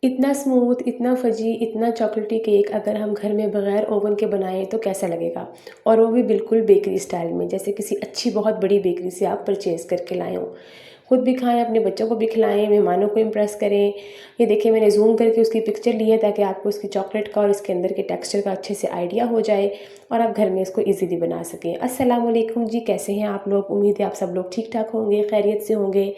इतना स्मूथ, इतना फजी, इतना चॉकलेटी केक अगर हम घर में बग़ैर ओवन के बनाएं तो कैसा लगेगा। और वो भी बिल्कुल बेकरी स्टाइल में, जैसे किसी अच्छी बहुत बड़ी बेकरी से आप परचेज़ करके लाए हों। खुद भी खाएं, अपने बच्चों को भी खिलाएं, मेहमानों को इम्प्रेस करें। ये देखिए, मैंने जूम करके उसकी पिक्चर ली है ताकि आपको उसकी चॉकलेट का और इसके अंदर के टेक्सचर का अच्छे से आइडिया हो जाए और आप घर में इसको ईज़िली बना सकें। अस्सलाम वालेकुम जी, कैसे हैं आप लोग? उम्मीद है आप सब लोग ठीक ठाक होंगे, खैरियत से होंगे।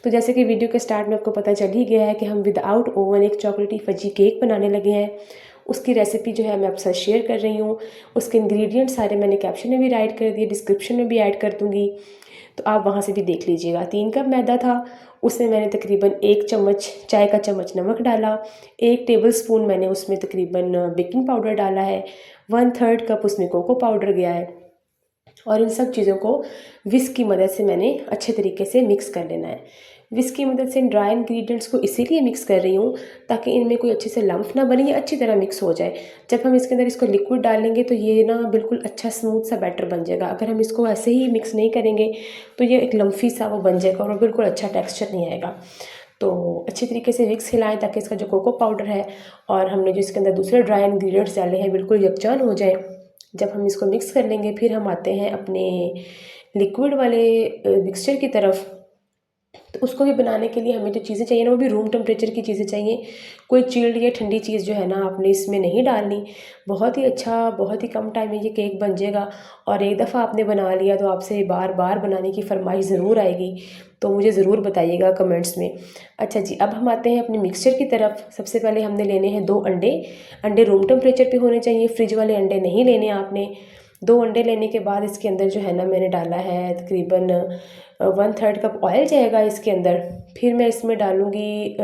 तो जैसे कि वीडियो के स्टार्ट में आपको पता चल ही गया है कि हम विदाउट ओवन एक चॉकलेटी फजी केक बनाने लगे हैं। उसकी रेसिपी जो है मैं आपके साथ शेयर कर रही हूँ। उसके इंग्रेडिएंट्स सारे मैंने कैप्शन में भी राइट कर दिए, डिस्क्रिप्शन में भी ऐड कर दूँगी, तो आप वहाँ से भी देख लीजिएगा। 3 कप मैदा था, उसमें मैंने तकरीबन 1 चम्मच चाय का चम्मच नमक डाला, 1 टेबलस्पून मैंने उसमें तकरीबन बेकिंग पाउडर डाला है, 1/3 कप उसमें कोको पाउडर गया है। और इन सब चीज़ों को विस्क की मदद से मैंने अच्छे तरीके से मिक्स कर लेना है। विस्क की मदद से इन ड्राई इंग्रेडिएंट्स को इसीलिए मिक्स कर रही हूँ ताकि इनमें कोई अच्छे से लम्फ ना बने, ये अच्छी तरह मिक्स हो जाए। जब हम इसके अंदर इसको लिक्विड डालेंगे तो ये ना बिल्कुल अच्छा स्मूथ सा बैटर बन जाएगा। अगर हम इसको ऐसे ही मिक्स नहीं करेंगे तो ये एक लम्फी सा वो बन जाएगा और बिल्कुल अच्छा टेक्स्चर नहीं आएगा। तो अच्छी तरीके से मिक्स हिलाएं ताकि इसका जो कोको पाउडर है और हमने जो इसके अंदर दूसरे ड्राई इंग्रेडिएंट्स डाले हैं बिल्कुल यकजान हो जाए। जब हम इसको मिक्स कर लेंगे फिर हम आते हैं अपने लिक्विड वाले मिक्सचर की तरफ। तो उसको भी बनाने के लिए हमें जो चीज़ें चाहिए ना वो भी रूम टेम्परेचर की चीज़ें चाहिए। कोई चिल्ड या ठंडी चीज़ जो है ना आपने इसमें नहीं डालनी। बहुत ही अच्छा, बहुत ही कम टाइम में ये केक बन जाएगा और एक दफ़ा आपने बना लिया तो आपसे बार बार बनाने की फरमाइश ज़रूर आएगी। तो मुझे ज़रूर बताइएगा कमेंट्स में। अच्छा जी, अब हम आते हैं अपने मिक्सचर की तरफ। सबसे पहले हमने लेने हैं 2 अंडे। अंडे रूम टेम्परेचर पे होने चाहिए, फ्रिज वाले अंडे नहीं लेने आपने। 2 अंडे लेने के बाद इसके अंदर जो है ना मैंने डाला है तकरीबन 1/3 कप ऑयल जाएगा इसके अंदर। फिर मैं इसमें डालूँगी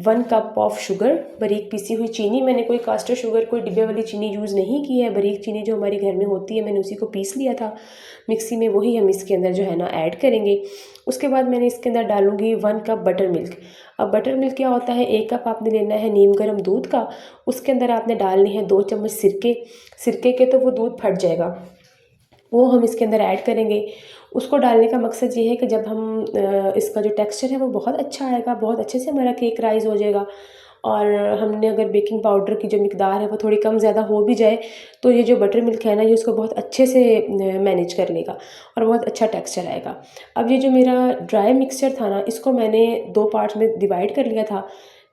1 कप ऑफ शुगर, बारीक पीसी हुई चीनी। मैंने कोई कास्टर शुगर, कोई डिब्बे वाली चीनी यूज़ नहीं की है। बारीक चीनी जो हमारे घर में होती है मैंने उसी को पीस लिया था मिक्सी में, वही हम इसके अंदर जो है ना ऐड करेंगे। उसके बाद मैंने इसके अंदर डालूँगी 1 कप बटर मिल्क। अब बटर मिल्क क्या होता है, 1 कप आपने लेना है नीम गर्म दूध का। उसके अंदर आपने डालने हैं 2 चम्मच सिरके। सिरके के तो वो दूध फट जाएगा, वो हम इसके अंदर ऐड करेंगे। उसको डालने का मकसद ये है कि जब हम इसका जो टेक्सचर है वो बहुत अच्छा आएगा, बहुत अच्छे से हमारा केक राइज़ हो जाएगा। और हमने अगर बेकिंग पाउडर की जो मिकदार है वो थोड़ी कम ज़्यादा हो भी जाए तो ये जो बटर मिल्क है ना ये उसको बहुत अच्छे से मैनेज कर लेगा और बहुत अच्छा टेक्सचर आएगा। अब ये जो मेरा ड्राई मिक्सचर था ना इसको मैंने 2 पार्ट्स में डिवाइड कर लिया था।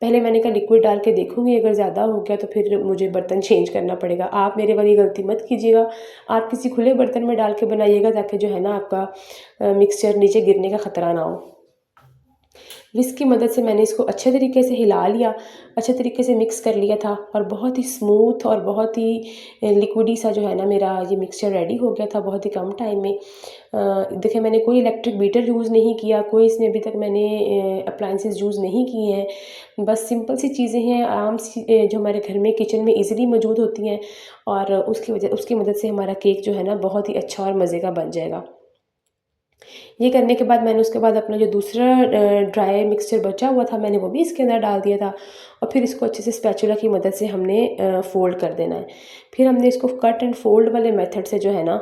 पहले मैंने कहा लिक्विड डाल के देखूँगी, अगर ज़्यादा हो गया तो फिर मुझे बर्तन चेंज करना पड़ेगा। आप मेरे वाली गलती मत कीजिएगा, आप किसी खुले बर्तन में डाल के बनाइएगा ताकि जो है ना आपका मिक्सचर नीचे गिरने का ख़तरा ना हो। विस्क की मदद से मैंने इसको अच्छे तरीके से हिला लिया, अच्छे तरीके से मिक्स कर लिया था और बहुत ही स्मूथ और बहुत ही लिक्विडी सा जो है ना मेरा ये मिक्सचर रेडी हो गया था बहुत ही कम टाइम में। देखिए, मैंने कोई इलेक्ट्रिक बीटर यूज़ नहीं किया, कोई इसमें अभी तक मैंने अप्लायंसेस यूज़ नहीं किए हैं। बस सिंपल सी चीज़ें हैं, आम सी जो हमारे घर में किचन में ईज़िली मौजूद होती हैं और उसकी मदद से हमारा केक जो है ना बहुत ही अच्छा और मज़े का बन जाएगा। ये करने के बाद मैंने उसके बाद अपना जो दूसरा ड्राई मिक्सचर बचा हुआ था मैंने वो भी इसके अंदर डाल दिया था और फिर इसको अच्छे से स्पैचुला की मदद से हमने फ़ोल्ड कर देना है। फिर हमने इसको कट एंड फ़ोल्ड वाले मेथड से जो है ना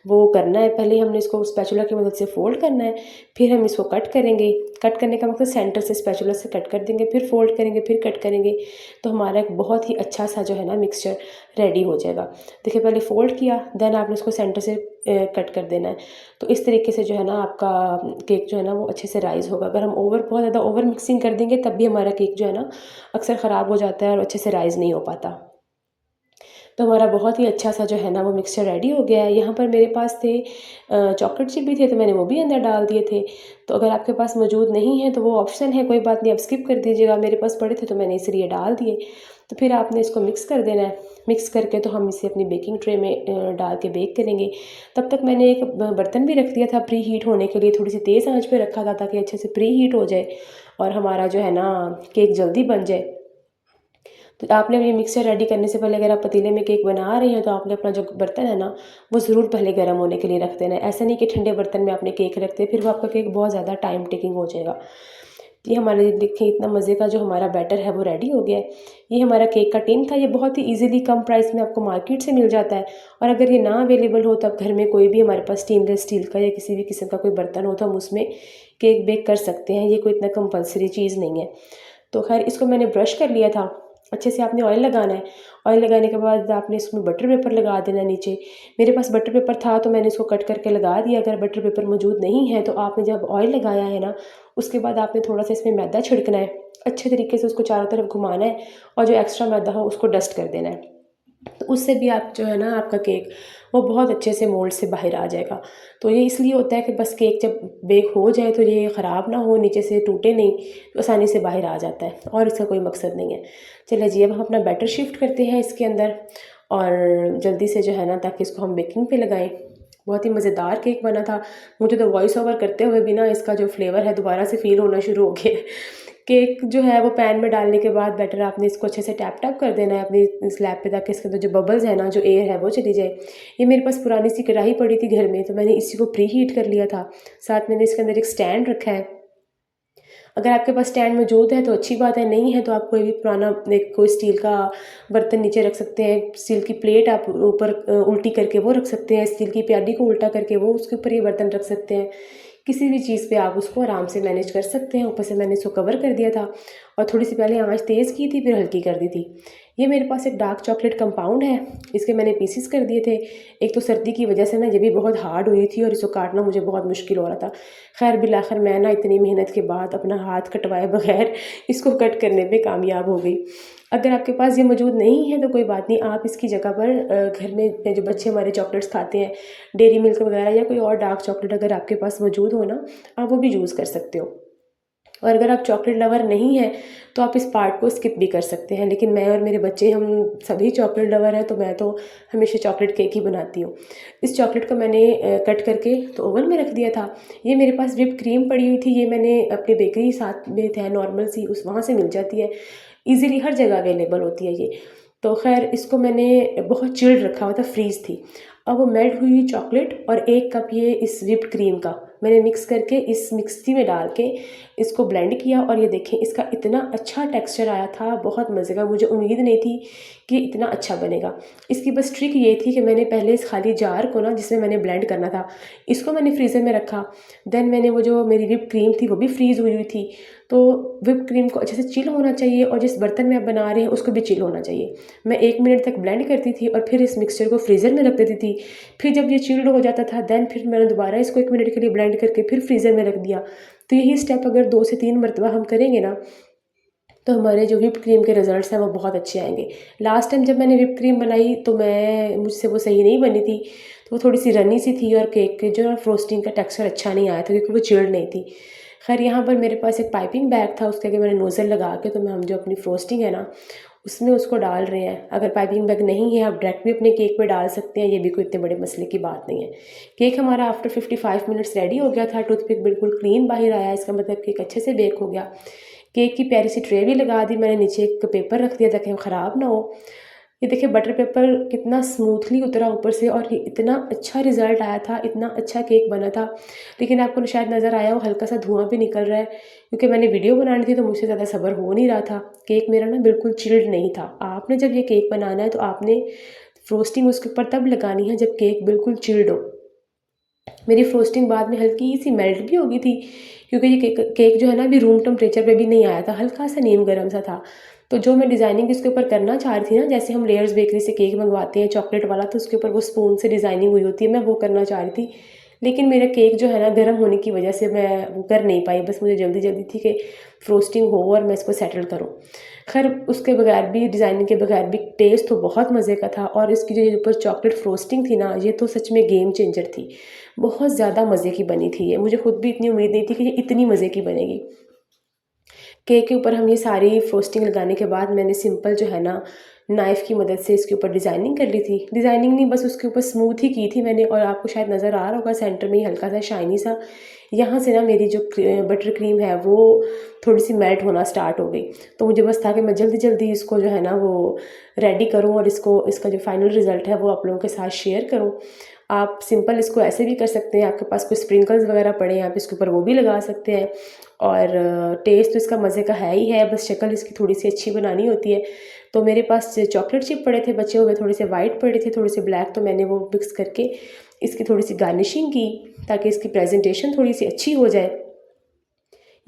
वो करना है। पहले हमने इसको स्पैचुला की मदद से फ़ोल्ड करना है, फिर हम इसको कट करेंगे। कट करने का मतलब सेंटर से स्पैचुला से कट कर देंगे, फिर फ़ोल्ड करेंगे, फिर कट करेंगे, तो हमारा एक बहुत ही अच्छा सा जो है ना मिक्सचर रेडी हो जाएगा। देखिए, पहले फ़ोल्ड किया, देन आपने इसको सेंटर से कट कर देना है। तो इस तरीके से जो है ना आपका केक जो है ना वो अच्छे से राइज़ होगा। अगर हम बहुत ज़्यादा ओवर मिक्सिंग कर देंगे तब भी हमारा केक जो है ना अक्सर ख़राब हो जाता है और अच्छे से राइज़ नहीं हो पाता। तो हमारा बहुत ही अच्छा सा जो है ना वो मिक्सचर रेडी हो गया है। यहाँ पर मेरे पास थे चॉकलेट चिप भी थे तो मैंने वो भी अंदर डाल दिए थे। तो अगर आपके पास मौजूद नहीं है तो वो ऑप्शन है, कोई बात नहीं, आप स्किप कर दीजिएगा। मेरे पास पड़े थे तो मैंने इसलिए डाल दिए। तो फिर आपने इसको मिक्स कर देना है। मिक्स करके तो हम इसे अपनी बेकिंग ट्रे में डाल के बेक करेंगे। तब तक मैंने एक बर्तन भी रख दिया था प्री हीट होने के लिए, थोड़ी सी तेज़ आंच पे रखा था ताकि अच्छे से प्री हीट हो जाए और हमारा जो है ना केक जल्दी बन जाए। तो आपने ये मिक्सचर रेडी करने से पहले अगर आप पतीले में केक बना रहे हैं तो आपने अपना जो बर्तन है ना वो ज़रूर पहले गर्म होने के लिए रख देना है। ऐसा नहीं कि ठंडे बर्तन में आपने केक रख दिया फिर वो आपका केक बहुत ज़्यादा टाइम टेकिंग हो जाएगा। ये हमारे देखिए इतना मज़े का जो हमारा बैटर है वो रेडी हो गया है। ये हमारा केक का टिन था, ये बहुत ही ईज़िली कम प्राइस में आपको मार्केट से मिल जाता है। और अगर ये ना अवेलेबल हो तो आप घर में कोई भी हमारे पास स्टेनलेस स्टील का या किसी भी किस्म का कोई बर्तन हो तो हम उसमें केक बेक कर सकते हैं। ये कोई इतना कंपल्सरी चीज़ नहीं है। तो खैर इसको मैंने ब्रश कर लिया था। अच्छे से आपने ऑयल लगाना है। ऑयल लगाने के बाद आपने इसमें बटर पेपर लगा देना है नीचे। मेरे पास बटर पेपर था तो मैंने इसको कट करके लगा दिया। अगर बटर पेपर मौजूद नहीं है तो आपने जब ऑयल लगाया है ना, उसके बाद आपने थोड़ा सा इसमें मैदा छिड़कना है। अच्छे तरीके से उसको चारों तरफ घुमाना है और जो एक्स्ट्रा मैदा हो उसको डस्ट कर देना है। तो उससे भी आप जो है ना, आपका केक वो बहुत अच्छे से मोल्ड से बाहर आ जाएगा। तो ये इसलिए होता है कि बस केक जब बेक हो जाए तो ये ख़राब ना हो, नीचे से टूटे नहीं, तो आसानी से बाहर आ जाता है और इसका कोई मकसद नहीं है। चलिए जी, अब हम अपना बैटर शिफ्ट करते हैं इसके अंदर और जल्दी से जो है ना, ताकि इसको हम बेकिंग पे लगाएं। बहुत ही मज़ेदार केक बना था। मुझे तो वॉइस ओवर करते हुए भी ना इसका जो फ्लेवर है दोबारा से फ़ील होना शुरू हो गया। केक जो है वो पैन में डालने के बाद बैटर आपने इसको अच्छे से टैप टैप कर देना है अपनी स्लैब पे, ताकि इसके अंदर जो बबल्स है ना, जो एयर है वो चली जाए। ये मेरे पास पुरानी सी कढ़ाई पड़ी थी घर में, तो मैंने इसी को प्री हीट कर लिया था। साथ मैंने इसके अंदर एक स्टैंड रखा है। अगर आपके पास स्टैंड मौजूद है तो अच्छी बात है, नहीं है तो आप कोई भी पुराना एक कोई स्टील का बर्तन नीचे रख सकते हैं। स्टील की प्लेट आप ऊपर उल्टी करके वो रख सकते हैं। स्टील की प्याली को उल्टा करके वो उसके ऊपर ये बर्तन रख सकते हैं। किसी भी चीज़ पे आप उसको आराम से मैनेज कर सकते हैं। ऊपर से मैंने इसको कवर कर दिया था और थोड़ी सी पहले आंच तेज़ की थी, फिर हल्की कर दी थी। ये मेरे पास एक डार्क चॉकलेट कंपाउंड है, इसके मैंने पीसेस कर दिए थे। एक तो सर्दी की वजह से ना ये भी बहुत हार्ड हुई थी और इसको काटना मुझे बहुत मुश्किल हो रहा था। खैर बिलाखिर मैं ना इतनी मेहनत के बाद अपना हाथ कटवाए बगैर इसको कट करने में कामयाब हो गई। अगर आपके पास ये मौजूद नहीं है तो कोई बात नहीं, आप इसकी जगह पर घर में जो बच्चे हमारे चॉकलेट्स खाते हैं, डेयरी मिल्क वगैरह या कोई और डार्क चॉकलेट अगर आपके पास मौजूद हो ना, आप वो भी यूज़ कर सकते हो। और अगर आप चॉकलेट लवर नहीं हैं तो आप इस पार्ट को स्किप भी कर सकते हैं। लेकिन मैं और मेरे बच्चे हम सभी चॉकलेट लवर हैं, तो मैं तो हमेशा चॉकलेट केक ही बनाती हूँ। इस चॉकलेट को मैंने कट करके तो ओवन में रख दिया था। ये मेरे पास व्हिप क्रीम पड़ी हुई थी, ये मैंने अपनी बेकरी साथ में है नॉर्मल सी, उस वहाँ से मिल जाती है ईज़िली, हर जगह अवेलेबल होती है ये। तो खैर इसको मैंने बहुत चिल्ड रखा हुआ था, फ्रीज़ थी। अब वो मेल्ट हुई हुई चॉकलेट और 1 कप ये इस व्हिप्ड क्रीम का मैंने मिक्स करके इस मिक्सी में डाल के इसको ब्लेंड किया और ये देखें इसका इतना अच्छा टेक्सचर आया था, बहुत मज़े का। मुझे उम्मीद नहीं थी कि इतना अच्छा बनेगा। इसकी बस ट्रिक ये थी कि मैंने पहले इस खाली जार को ना, जिसमें मैंने ब्लेंड करना था, इसको मैंने फ्रीज़र में रखा। देन मैंने वो जो मेरी व्हिप क्रीम थी वो भी फ्रीज़ हुई हुई थी। तो व्हिप क्रीम को अच्छे से चिल होना चाहिए और जिस बर्तन में आप बना रहे हैं उसको भी चिल होना चाहिए। मैं 1 मिनट तक ब्लेंड करती थी और फिर इस मिक्सचर को फ्रीज़र में रख देती थी। फिर जब ये चिल्ड हो जाता था देन फिर मैंने दोबारा इसको 1 मिनट के लिए ब्लेंड करके फिर फ्रीज़र में रख दिया। तो यही स्टेप अगर 2 से 3 मरतबा हम करेंगे ना, तो हमारे जो व्हिप क्रीम के रिज़ल्ट्स हैं वो बहुत अच्छे आएंगे। लास्ट टाइम जब मैंने व्हिप क्रीम बनाई तो मुझसे वो सही नहीं बनी थी, तो वो थोड़ी सी रनी सी थी और केक के जो फ्रोस्टिंग का टेक्सचर अच्छा नहीं आया था क्योंकि वो चिल्ड नहीं थी। खैर यहाँ पर मेरे पास एक पाइपिंग बैग था, उसके आगे मैंने नोज़ल लगा के तो मैं हम जो अपनी फ्रोस्टिंग है ना उसमें उसको डाल रहे हैं। अगर पाइपिंग बैग नहीं है आप डायरेक्ट भी अपने केक पे डाल सकते हैं, ये भी कोई इतने बड़े मसले की बात नहीं है। केक हमारा आफ्टर 55 मिनट्स रेडी हो गया था। टूथपिक बिल्कुल क्लीन बाहर आया, इसका मतलब केक अच्छे से बेक हो गया। केक की प्यारी सी ट्रे भी लगा दी मैंने, नीचे एक पेपर रख दिया ताकि वो ख़राब ना हो। ये देखिए बटर पेपर कितना स्मूथली उतरा ऊपर से और ये इतना अच्छा रिज़ल्ट आया था, इतना अच्छा केक बना था। लेकिन आपको शायद नज़र आया हो हल्का सा धुआं भी निकल रहा है क्योंकि मैंने वीडियो बनानी थी तो मुझसे ज़्यादा सब्र हो नहीं रहा था। केक मेरा ना बिल्कुल चिल्ड नहीं था। आपने जब ये केक बनाना है तो आपने फ्रोस्टिंग उसके ऊपर तब लगानी है जब केक बिल्कुल चिल्ड हो। मेरी फ्रोस्टिंग बाद में हल्की सी मेल्ट भी हो गई थी क्योंकि ये केक जो है ना अभी रूम टेम्परेचर पे भी नहीं आया था, हल्का सा नीम गर्म सा था। तो जो मैं डिज़ाइनिंग इसके ऊपर करना चाह रही थी ना, जैसे हम लेयर्स बेकरी से केक मंगवाते हैं चॉकलेट वाला तो उसके ऊपर वो स्पून से डिज़ाइनिंग हुई होती है, मैं वो करना चाह रही थी। लेकिन मेरा केक जो है ना गर्म होने की वजह से मैं वो कर नहीं पाई। बस मुझे जल्दी जल्दी थी कि फ्रोस्टिंग हो और मैं इसको सेटल करूँ। खैर उसके बगैर भी, डिज़ाइनिंग के बगैर भी टेस्ट तो बहुत मज़े का था और इसकी जो ऊपर चॉकलेट फ्रोस्टिंग थी ना, ये तो सच में गेम चेंजर थी। बहुत ज़्यादा मज़े की बनी थी ये, मुझे खुद भी इतनी उम्मीद नहीं थी कि ये इतनी मज़े की बनेगी। केक के ऊपर हम ये सारी फ्रोस्टिंग लगाने के बाद मैंने सिंपल जो है ना नाइफ़ की मदद से इसके ऊपर डिज़ाइनिंग कर ली थी। डिज़ाइनिंग नहीं, बस उसके ऊपर स्मूथ ही की थी मैंने और आपको शायद नज़र आ रहा होगा सेंटर में ही हल्का सा शाइनी सा, यहाँ से ना मेरी जो बटर क्रीम है वो थोड़ी सी मेल्ट होना स्टार्ट हो गई। तो मुझे बस था कि मैं जल्दी जल्दी इसको जो है ना वो रेडी करूँ और इसका जो फाइनल रिज़ल्ट है वो आप लोगों के साथ शेयर करूँ। आप सिंपल इसको ऐसे भी कर सकते हैं, आपके पास कोई स्प्रिंकल्स वगैरह पड़े हैं आप इसके ऊपर वो भी लगा सकते हैं। और टेस्ट तो इसका मज़े का है ही है, बस शक्ल इसकी थोड़ी सी अच्छी बनानी होती है। तो मेरे पास चॉकलेट चिप पड़े थे बचे हुए, थोड़े से वाइट पड़े थे, थोड़े से ब्लैक, तो मैंने वो मिक्स करके इसकी थोड़ी सी गार्निशिंग की ताकि इसकी प्रेजेंटेशन थोड़ी सी अच्छी हो जाए।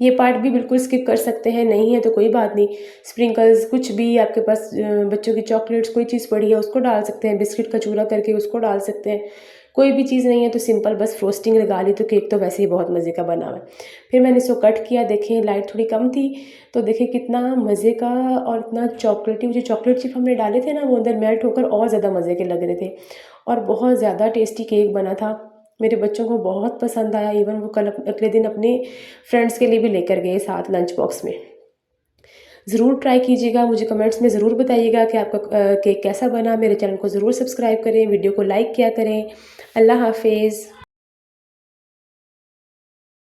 ये पार्ट भी बिल्कुल स्किप कर सकते हैं, नहीं है तो कोई बात नहीं। स्प्रिंकल्स कुछ भी आपके पास बच्चों की चॉकलेट्स कोई चीज़ पड़ी है उसको डाल सकते हैं, बिस्किट का चूरा करके उसको डाल सकते हैं। कोई भी चीज़ नहीं है तो सिंपल बस फ्रोस्टिंग लगा ली तो केक तो वैसे ही बहुत मज़े का बना हुआ है। फिर मैंने इसको कट किया, देखें लाइट थोड़ी कम थी तो देखें कितना मज़े का और इतना चॉकलेटी, जो चॉकलेट चिप हमने डाले थे ना वो अंदर मेल्ट होकर और ज़्यादा मज़े के लग रहे थे और बहुत ज़्यादा टेस्टी केक बना था। मेरे बच्चों को बहुत पसंद आया, इवन वो कल अगले दिन अपने फ्रेंड्स के लिए भी लेकर गए साथ लंच बॉक्स में। ज़रूर ट्राई कीजिएगा, मुझे कमेंट्स में ज़रूर बताइएगा कि आपका केक कैसा बना। मेरे चैनल को ज़रूर सब्सक्राइब करें, वीडियो को लाइक किया करें। अल्लाह हाफ़िज़।